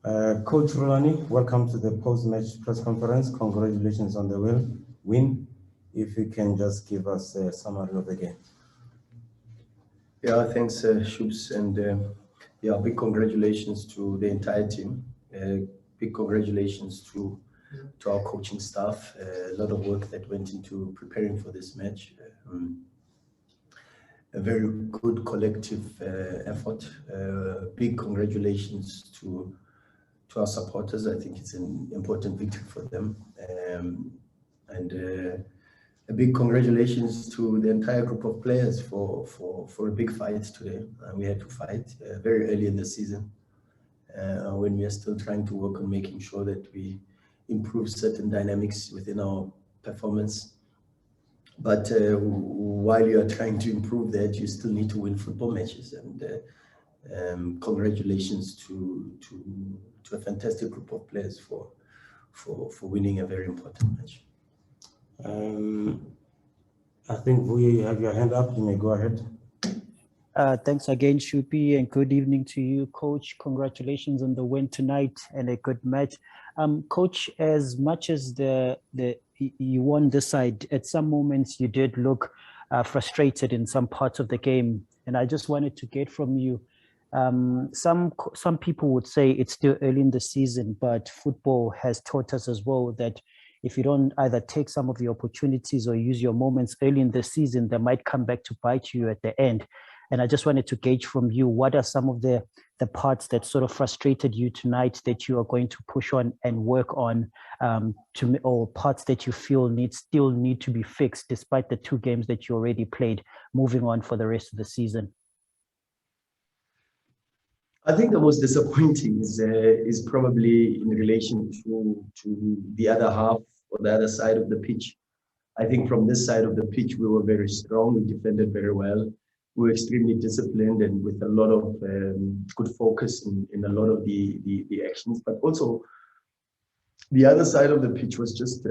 Coach Rhulani, welcome to the post-match press conference. Congratulations on the win. If you can just give us a summary of the game. Yeah, thanks, Shubs, and big congratulations to the entire team. Big congratulations to our coaching staff. A lot of work that went into preparing for this match. A very good collective effort. Big congratulations to our supporters. I think it's an important victory for them. And a big congratulations to the entire group of players for a big fight today. We had to fight very early in the season when we are still trying to work on making sure that we improve certain dynamics within our performance. But while you are trying to improve that, you still need to win football matches. And congratulations to a fantastic group of players for winning a very important match. I think we have your hand up. You may go ahead. Thanks again, Shupi, and good evening to you, Coach. Congratulations on the win tonight and a good match. Coach, as much as you won this side, at some moments you did look frustrated in some parts of the game, and I just wanted to get from you. Some people would say it's still early in the season, but football has taught us as well that if you don't either take some of the opportunities or use your moments early in the season, they might come back to bite you at the end. And I just wanted to gauge from you, what are some of the parts that sort of frustrated you tonight that you are going to push on and work on, or parts that you feel still need to be fixed despite the 2 games that you already played, moving on for the rest of the season? I think the most disappointing is probably in relation to the other half or the other side of the pitch. I think from this side of the pitch, we were very strong. We defended very well. We were extremely disciplined and with a lot of good focus in a lot of the actions. But also, the other side of the pitch was just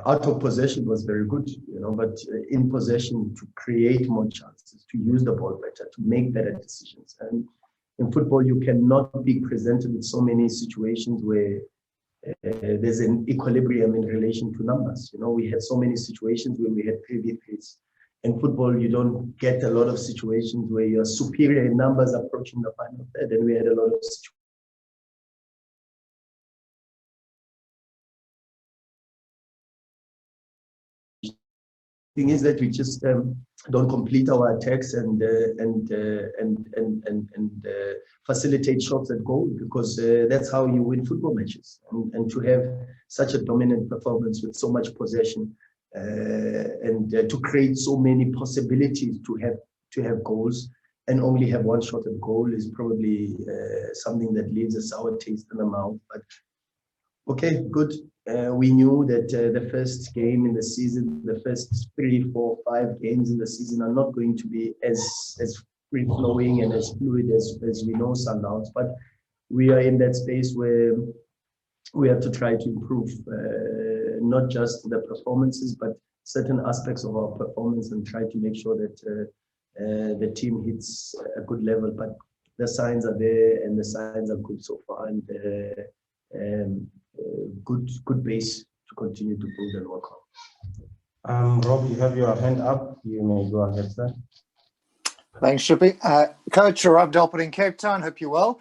out of possession was very good, but in possession to create more chances, to use the ball better, to make better decisions. And in football, you cannot be presented with so many situations where there's an equilibrium in relation to numbers. We had so many situations where we had 3 victories. In football, you don't get a lot of situations where you're superior in numbers approaching the final third, and we had a lot of situations. Thing is that we just don't complete our attacks and facilitate shots at goal, because that's how you win football matches. And to have such a dominant performance with so much possession and to create so many possibilities to have goals and only have 1 shot at goal is probably something that leaves a sour taste in the mouth. But okay, good. We knew that the first game in the season, the first 3, 4, 5 games in the season are not going to be as free-flowing and as fluid as we know Sundowns. But we are in that space where we have to try to improve not just the performances, but certain aspects of our performance, and try to make sure that the team hits a good level. But the signs are there, and the signs are good so far, and good base to continue to build and work on. Rob, you have your hand up. You may go ahead, sir. Thanks, Shupi. Coach, Rob Delpit in Cape Town. Hope you're well.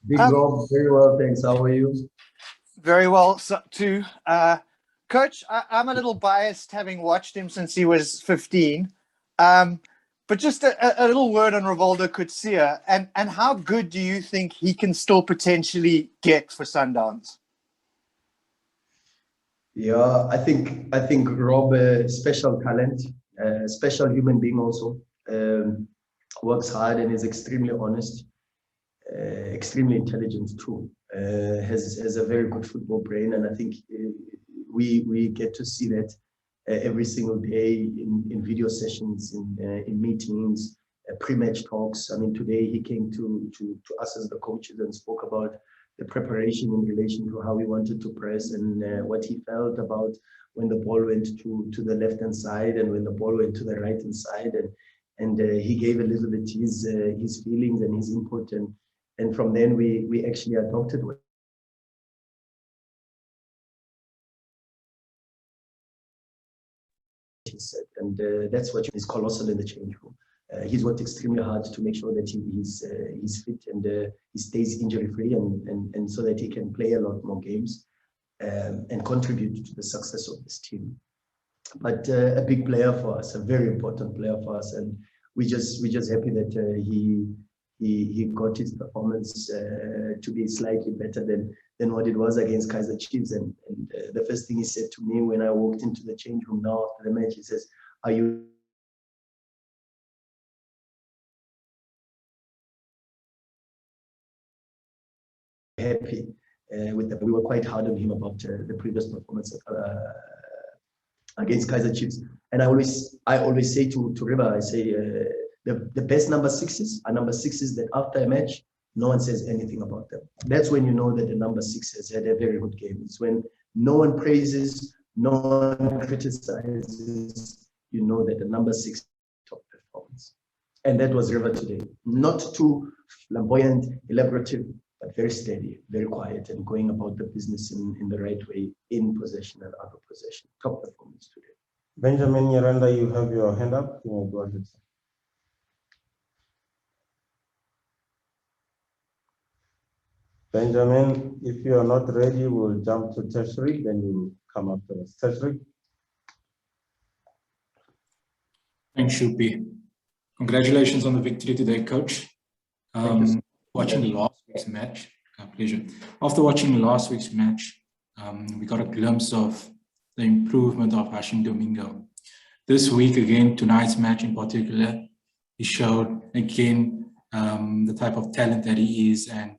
Big Rob, very well, thanks. How are you? Very well, too. Coach, I'm a little biased, having watched him since he was 15. But just a little word on Rivaldo Coetzee, and how good do you think he can still potentially get for Sundowns? Yeah, I think Rob, special talent, special human being also, works hard and is extremely honest, extremely intelligent too, has a very good football brain, and I think we get to see that every single day in video sessions, in meetings, pre-match talks. I mean, today he came to us as the coaches and spoke about the preparation in relation to how we wanted to press and what he felt about when the ball went to the left-hand side and when the ball went to the right-hand side. And he gave a little bit his feelings and his input. And And from then we actually adopted what he said. And that's what is colossal in the change room. He's worked extremely hard to make sure that he's fit and he stays injury free and so that he can play a lot more games and contribute to the success of this team. But a big player for us, a very important player for us, and we're just happy that he got his performance to be slightly better than what it was against Kaizer Chiefs. And the first thing he said to me when I walked into the change room now after the match, he says, "Are you happy with that?" We were quite hard on him about the previous performance against Kaizer Chiefs. And I always say to River, I say the best number sixes are number sixes that after a match, no one says anything about them. That's when you know that the number six has had a very good game. It's when no one praises, no one criticizes, you know that the number six top performance. And that was River today. Not too flamboyant, elaborative, but very steady, very quiet, and going about the business in the right way, in possession and out of possession. Top performance today. Benjamin Yaranda, you have your hand up. You may go ahead. Benjamin, if you are not ready, we'll jump to tertiary, then you come afterwards. Tertiary. Thanks, Shupi. Congratulations on the victory today, Coach. Watching last week's match, pleasure. After watching last week's match, we got a glimpse of the improvement of Hashim Domingo. This week, again, tonight's match in particular, he showed again the type of talent that he is and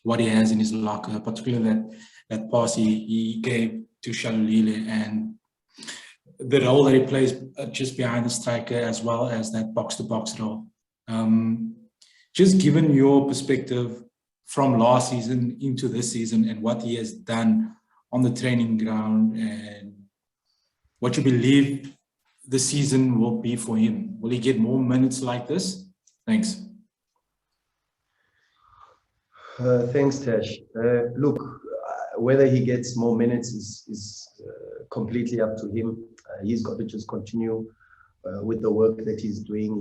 what he has in his locker, particularly that pass he gave to Shalulile and the role that he plays just behind the striker, as well as that box-to-box role. Just given your perspective from last season into this season and what he has done on the training ground and what you believe the season will be for him, will he get more minutes like this? Thanks. Thanks, Tash. Look, whether he gets more minutes is completely up to him. He's got to just continue with the work that he's doing.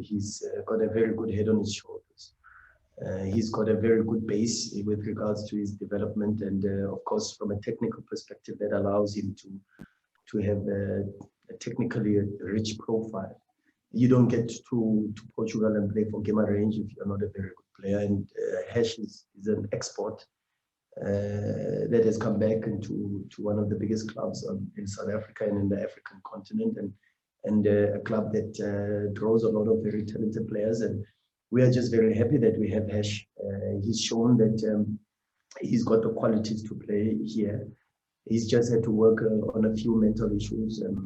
He's got a very good head on his shoulders. He's got a very good base with regards to his development, and of course, from a technical perspective, that allows him to have a technically rich profile. You don't get to Portugal and play for Gema Range if you're not a very good player. And Hash is an export that has come back into one of the biggest clubs in South Africa and in the African continent, and a club that draws a lot of very talented players. And we are just very happy that we have Hash. He's shown that he's got the qualities to play here. He's just had to work on a few mental issues and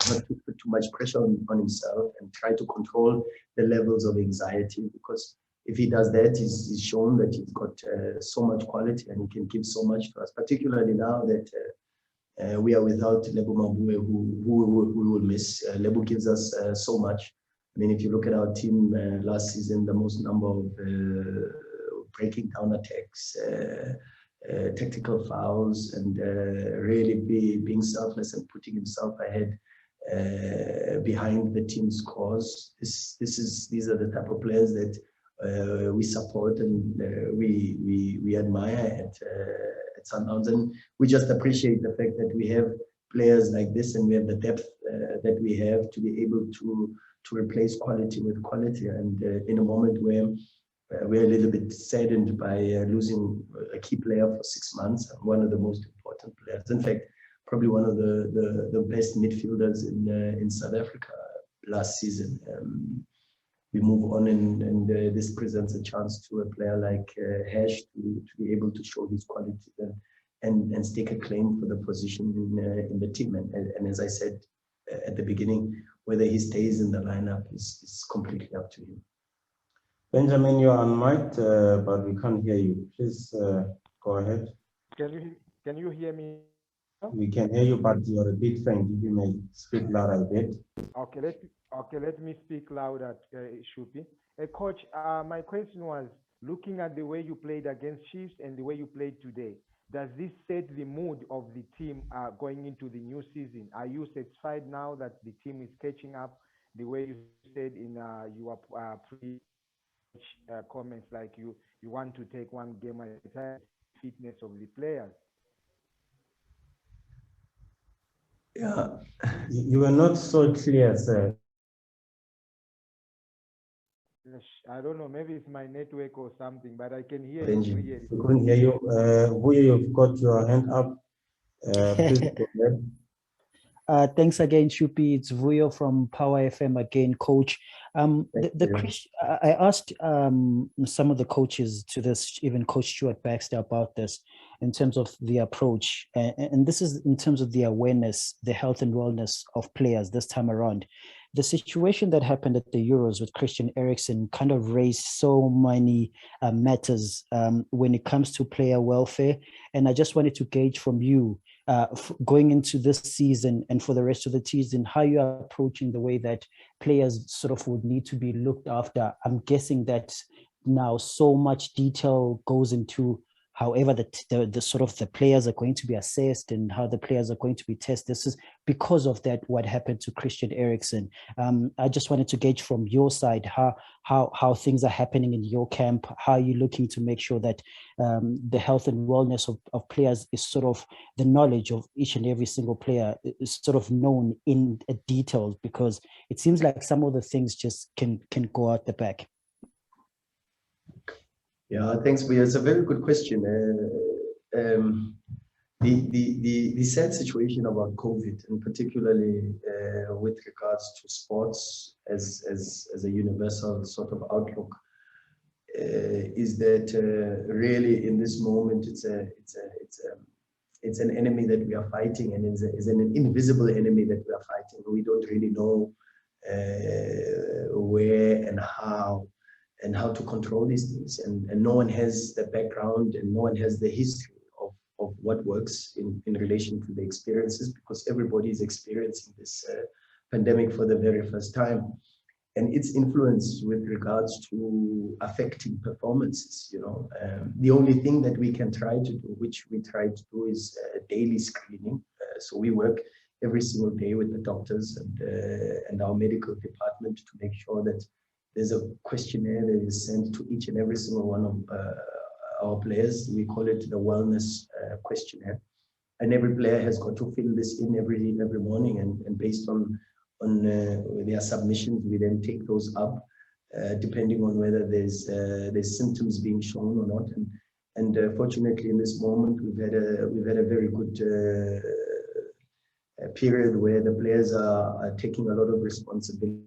not to put too much pressure on himself and try to control the levels of anxiety, because if he does that, he's shown that he's got so much quality and he can give so much to us, particularly now that we are without Lebo Mabue, who we will miss. Lebo gives us so much. I mean, if you look at our team last season, the most number of breaking down attacks, tactical fouls, and really being selfless and putting himself ahead behind the team's cause. These are the type of players that we support and we admire at Sundowns, and we just appreciate the fact that we have players like this and we have the depth that we have to be able to replace quality with quality. And in a moment where we're a little bit saddened by losing a key player for 6 months, and one of the most important players. In fact, probably one of the best midfielders in South Africa last season. We move on, and this presents a chance to a player like Hash to be able to show his quality and stake a claim for the position in the team. And as I said at the beginning, whether he stays in the lineup is completely up to him. Benjamin, you're unmiked, but we can't hear you. Please go ahead. Can you hear me? We can hear you, but you're a bit faint. If you may speak louder a bit. Okay, let me speak louder, Shupi. Coach, my question was, looking at the way you played against Chiefs and the way you played today, does this set the mood of the team going into the new season? Are you satisfied now that the team is catching up the way you said in your comments, like you want to take one game at a time, fitness of the players? Yeah, You were not so clear, sir. I don't know, maybe it's my network or something, but I can hear Benji. you clearly. We couldn't hear you. Vuyo, you've got your hand up. Please go ahead. Thanks again, Shupi. It's Vuyo from Power FM again, coach. I asked some of the coaches to this, even Coach Stuart Baxter, about this in terms of the approach. And this is in terms of the awareness, the health and wellness of players this time around. The situation that happened at the Euros with Christian Eriksen kind of raised so many matters when it comes to player welfare. And I just wanted to gauge from you, going into this season and for the rest of the season, how you are approaching the way that players sort of would need to be looked after. I'm guessing that now so much detail goes into however the sort of the players are going to be assessed and how the players are going to be tested. This is because of that what happened to Christian Eriksen. I just wanted to gauge from your side how things are happening in your camp. How are you looking to make sure that the health and wellness of players is sort of the knowledge of each and every single player is sort of known in detail, because it seems like some of the things just can go out the back. Yeah, thanks, Vuyo. It's a very good question. The sad situation about COVID, and particularly with regards to sports as a universal sort of outlook, is that really in this moment it's an enemy that we are fighting, and it's an invisible enemy that we are fighting. We don't really know where and how to control these things, and no one has the background and no one has the history of what works in relation to the experiences, because everybody is experiencing this pandemic for the very first time, and its influence with regards to affecting performances. The only thing that we can try to do, which we try to do, is daily screening. So we work every single day with the doctors and our medical department to make sure that there's a questionnaire that is sent to each and every single one of our players. We call it the wellness questionnaire, and every player has got to fill this in every morning, and based on their submissions, we then take those up depending on whether there's symptoms being shown or not. And fortunately, in this moment, we've had a very good period where the players are taking a lot of responsibility.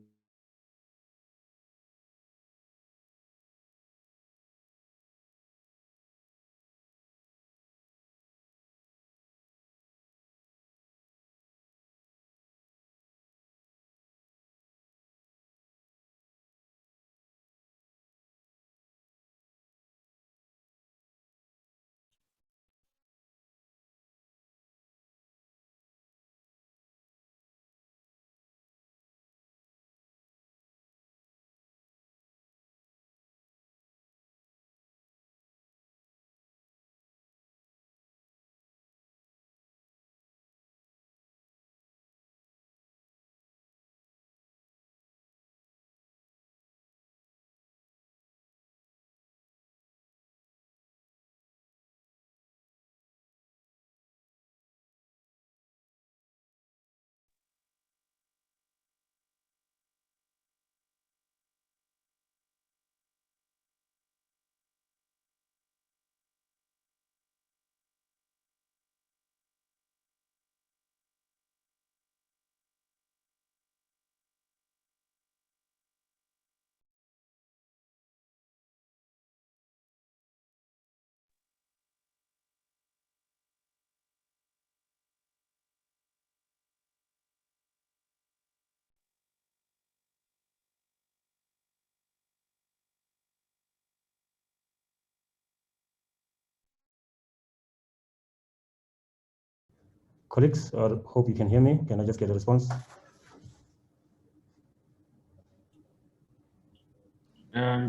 Colleagues, I hope you can hear me. Can I just get a response?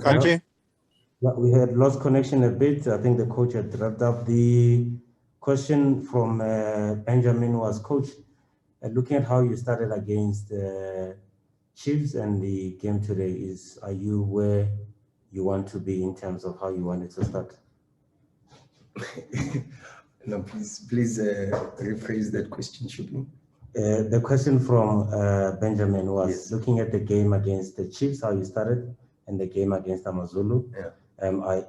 Coachy? We had lost connection a bit. I think the coach had wrapped up. The question from Benjamin was, Coach, looking at how you started against Chiefs and the game today, are you where you want to be in terms of how you wanted to start? No, please rephrase that question, Shubi. The question from Benjamin was, Yes. looking at the game against the Chiefs, how you started, and the game against AmaZulu. Yeah.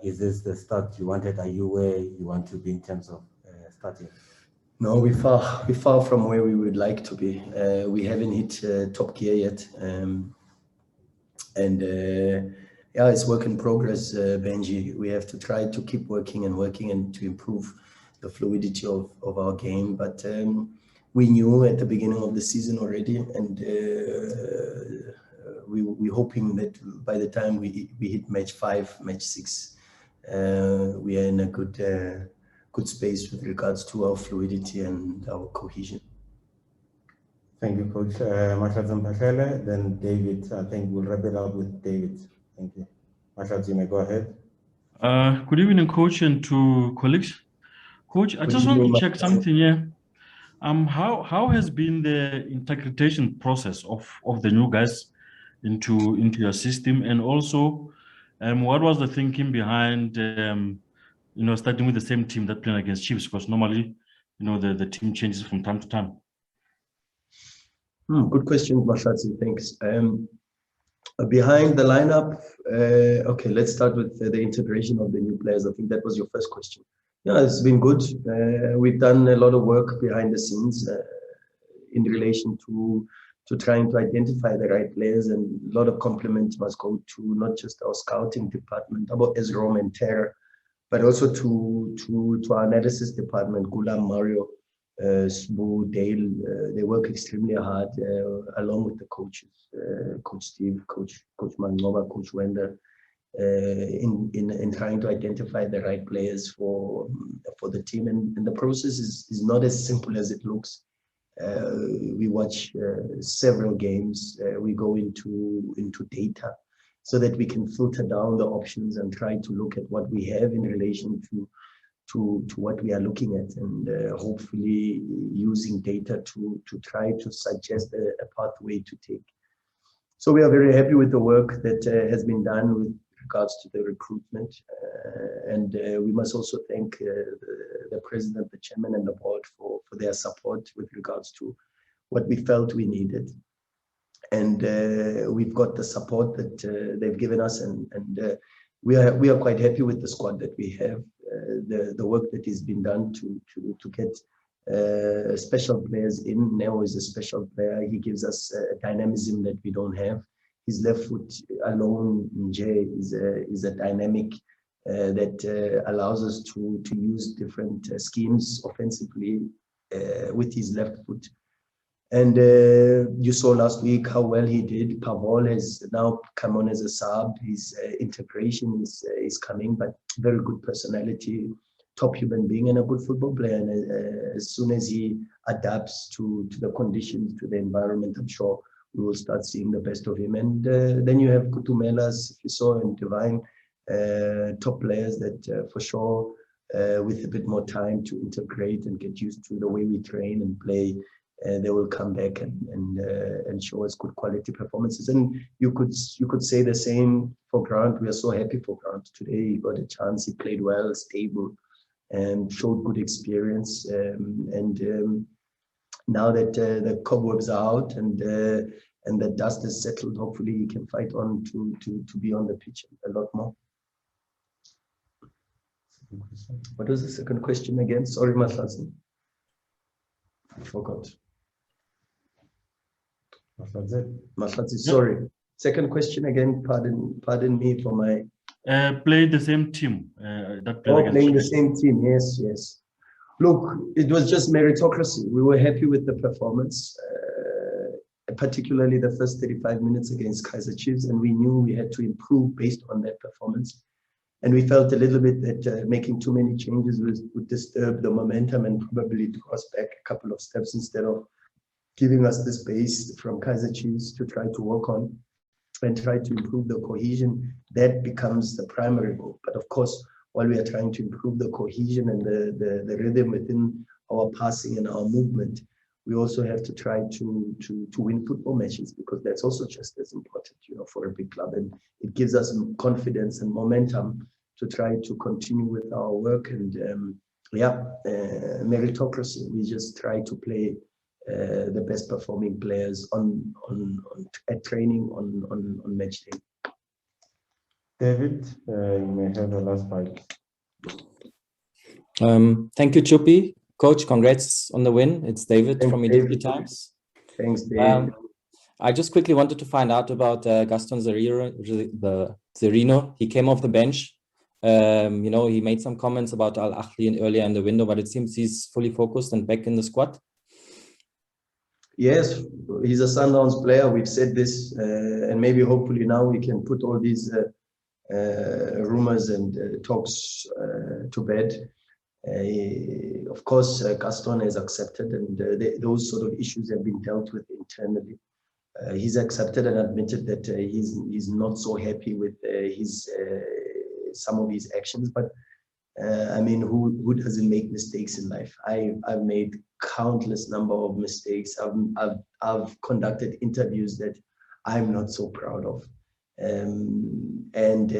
Is this the start you wanted? Are you where you want to be in terms of starting? No, we're far from where we would like to be. We haven't hit top gear yet. Yeah, it's work in progress, Benji. We have to try to keep working and to improve the fluidity of our game. But we knew at the beginning of the season already, and we're hoping that by the time we hit match 5, match 6, we are in a good space with regards to our fluidity and our cohesion. Thank you, Coach. Mahlatsi Mphahlele, then David. I think we'll wrap it up with David. Thank you. Mahlatsi, you may go ahead. Good evening, Coach, and to colleagues. Coach, I just want to check something here. How has been the integration process of the new guys into your system, and also, what was the thinking behind starting with the same team that playing against Chiefs? Because normally, the team changes from time to time. Good question, Mahlatsi. Thanks. Behind the lineup, okay, let's start with the integration of the new players. I think that was your first question. Yeah, it's been good. We've done a lot of work behind the scenes in relation to trying to identify the right players, and a lot of compliments must go to not just our scouting department, about Ezrom and Terra, but also to our analysis department, Gulam, Mario, Sbu, Dale. They work extremely hard along with the coaches, Coach Steve, Coach Manova, Coach Wender, in trying to identify the right players for the team. And the process is not as simple as it looks. We watch several games. We go into data so that we can filter down the options and try to look at what we have in relation to what we are looking at, and hopefully using data to try to suggest a pathway to take. So we are very happy with the work that has been done with regards to the recruitment, and we must also thank the president, the chairman, and the board for their support with regards to what we felt we needed. And we've got the support that they've given us, and we are quite happy with the squad that we have. The work that has been done to get special players in. Neo is a special player. He gives us a dynamism that we don't have. His left foot alone, Jay, is a dynamic that allows us to use different schemes offensively with his left foot. And you saw last week how well he did. Pavol has now come on as a sub. His integration is coming, but very good personality, top human being, and a good football player. And as soon as he adapts to the conditions, to the environment, I'm sure we will start seeing the best of him. And then you have Kutumelas, if you saw, and Divine, top players that for sure, with a bit more time to integrate and get used to the way we train and play, they will come back and show us good quality performances. And you could say the same for Grant. We are so happy for Grant today. He got a chance. He played well, stable, and showed good experience. Now that the cobwebs are out and the dust is settled, hopefully he can fight on to be on the pitch a lot more. What was the second question again? Sorry, Mahlatsi. I forgot. Mahlatsi, sorry. Second question again. Pardon me for my. Played the same team. Playing the same team. Yes. Look, it was just meritocracy. We were happy with the performance, particularly the first 35 minutes against Kaizer Chiefs, and we knew we had to improve based on that performance. And we felt a little bit that making too many changes would disturb the momentum and probably draw us back a couple of steps instead of giving us the space from Kaizer Chiefs to try to work on. and try to improve the cohesion. That becomes the primary goal. But of course, while we are trying to improve the cohesion and the rhythm within our passing and our movement, we also have to try to win football matches, because that's also just as important, for a big club. And it gives us confidence and momentum to try to continue with our work. And meritocracy. We just try to play the best performing players at training on match day. David, you may have the last bite. Thank you, Chupi. Coach, congrats on the win. It's David from Identity Times. Thanks, David. I just quickly wanted to find out about Gaston Zerino. He came off the bench. He made some comments about Al Ahly earlier in the window, but it seems he's fully focused and back in the squad. Yes, he's a Sundowns player. We've said this, and maybe hopefully now we can put all these rumors and talks to bed. Of course, Gaston has accepted, and those sort of issues have been dealt with internally. He's accepted and admitted that he's not so happy with some of his actions. But who doesn't make mistakes in life? I've made countless number of mistakes. I've conducted interviews that I'm not so proud of, and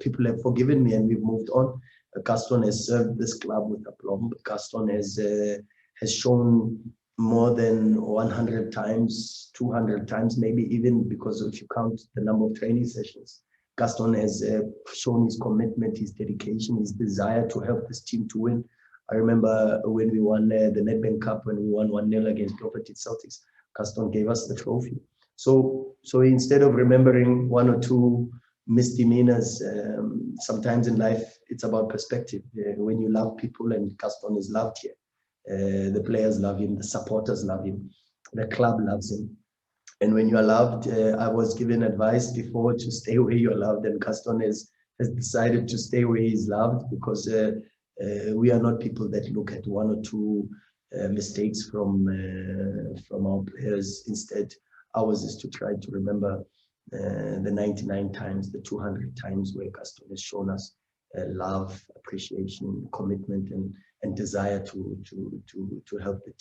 people have forgiven me, and we've moved on. Gaston has served this club with aplomb. Gaston has shown more than 100 times, 200 times, maybe even, because if you count the number of training sessions, Gaston has shown his commitment, his dedication, his desire to help this team to win. I remember when we won the Nedbank Cup, when we won 1-0 against Bloemfontein Celtics, Gaston gave us the trophy. So instead of remembering one or two misdemeanors, sometimes in life, it's about perspective. When you love people, and Gaston is loved here, the players love him, the supporters love him, the club loves him. And when you are loved, I was given advice before to stay where you're loved, and Gaston has decided to stay where he's loved, because we are not people that look at one or two mistakes from our players. Instead, ours is to try to remember the 99 times, the 200 times where Gaston has shown us love, appreciation, commitment, and desire to help the team.